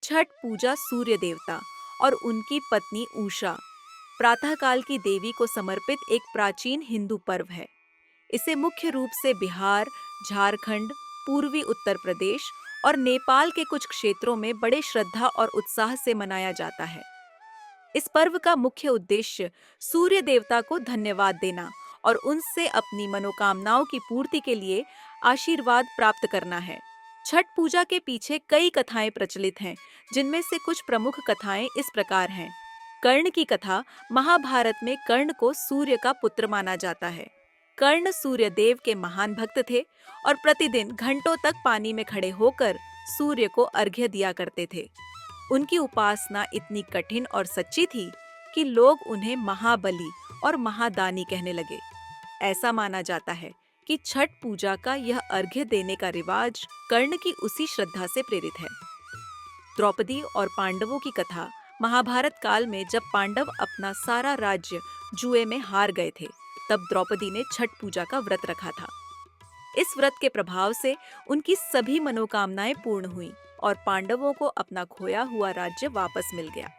छठ पूजा सूर्य देवता और उनकी पत्नी उषा, प्रातःकाल की देवी को समर्पित एक प्राचीन हिंदू पर्व है। इसे मुख्य रूप से बिहार, झारखंड, पूर्वी उत्तर प्रदेश और नेपाल के कुछ क्षेत्रों में बड़े श्रद्धा और उत्साह से मनाया जाता है। इस पर्व का मुख्य उद्देश्य सूर्य देवता को धन्यवाद देना और उनसे अपनी मनोकामनाओं की पूर्ति के लिए आशीर्वाद प्राप्त करना है। छठ पूजा के पीछे कई कथाएं प्रचलित हैं, जिनमें से कुछ प्रमुख कथाएं इस प्रकार हैं। कर्ण की कथा। महाभारत में कर्ण को सूर्य का पुत्र माना जाता है। कर्ण सूर्य देव के महान भक्त थे और प्रतिदिन घंटों तक पानी में खड़े होकर सूर्य को अर्घ्य दिया करते थे। उनकी उपासना इतनी कठिन और सच्ची थी कि लोग उन्हें महाबली और महादानी कहने लगे। ऐसा माना जाता है कि छठ पूजा का यह अर्घ्य देने का रिवाज कर्ण की उसी श्रद्धा से प्रेरित है। द्रौपदी और पांडवों की कथा। महाभारत काल में जब पांडव अपना सारा राज्य जुए में हार गए थे, तब द्रौपदी ने छठ पूजा का व्रत रखा था। इस व्रत के प्रभाव से उनकी सभी मनोकामनाएं पूर्ण हुईं और पांडवों को अपना खोया हुआ राज्य वापस मिल गया।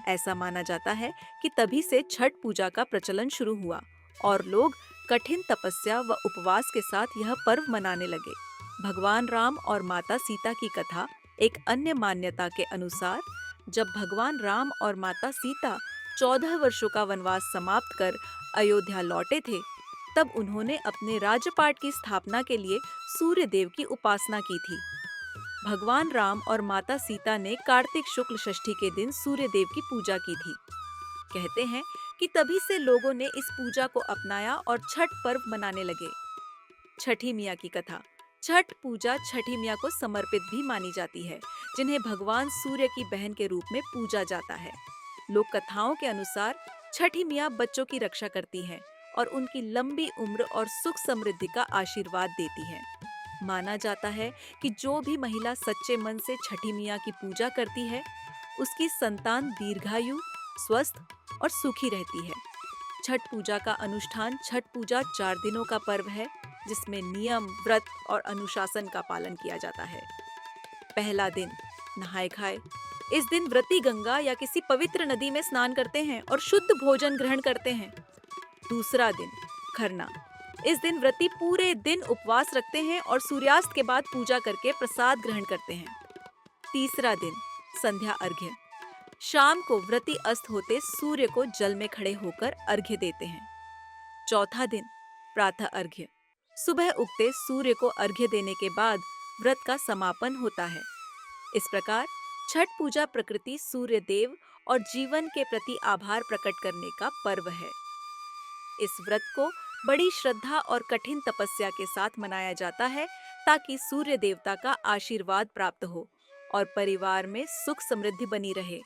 ऐसा माना जाता है कि तभी से छठ पूजा का प्रचलन शुरू हुआ और लोग कठिन तपस्या व उपवास के साथ यह पर्व मनाने लगे। भगवान राम और माता सीता की कथा। एक अन्य मान्यता के अनुसार जब भगवान राम और माता सीता 14 वर्षों का वनवास समाप्त कर अयोध्या लौटे थे, तब उन्होंने अपने राजपाट की स्थापना के लिए सूर्य देव की उपासना की थी। भगवान राम और माता सीता ने कार्तिक शुक्ल षष्ठी के दिन सूर्य देव की पूजा की थी। कहते हैं कि तभी से लोगों ने इस पूजा को अपनाया और छठ पर्व मनाने लगे। छठी मियाँ की कथा। छठ पूजा छठी मियाँ को समर्पित भी मानी जाती है, जिन्हें भगवान सूर्य की बहन के रूप में पूजा जाता है। लोक कथाओं के अनुसार छठी मियाँ बच्चों की रक्षा करती हैं और उनकी लंबी उम्र और सुख समृद्धि का आशीर्वाद देती हैं। माना जाता है कि जो भी महिला सच्चे मन से छठी मियाँ की पूजा करती है, उसकी संतान दीर्घायु, स्वस्थ और सुखी रहती है। छठ पूजा का अनुष्ठान। छठ पूजा 4 दिनों का पर्व है, जिसमें नियम, व्रत और अनुशासन का पालन किया जाता है। पहला दिन, नहाए खाए। इस दिन व्रती गंगा या किसी पवित्र नदी में स्नान करते हैं और शुद्ध भोजन ग्रहण करते हैं। दूसरा दिन, खरना। इस दिन व्रती पूरे दिन उपवास रखते हैं और सूर्यास्त के बाद पूजा करके प्रसाद ग्रहण करते हैं। तीसरा दिन, संध्या अर्घ्य। शाम को व्रती अस्त होते सूर्य को जल में खड़े होकर अर्घ्य देते हैं। चौथा दिन, प्रातः अर्घ्य। सुबह उगते सूर्य को अर्घ्य देने के बाद व्रत का समापन होता है। इस प्रकार छठ पूजा प्रकृति, सूर्य देव और जीवन के प्रति आभार प्रकट करने का पर्व है। इस व्रत को बड़ी श्रद्धा और कठिन तपस्या के साथ मनाया जाता है, ताकि सूर्य देवता का आशीर्वाद प्राप्त हो और परिवार में सुख समृद्धि बनी रहे।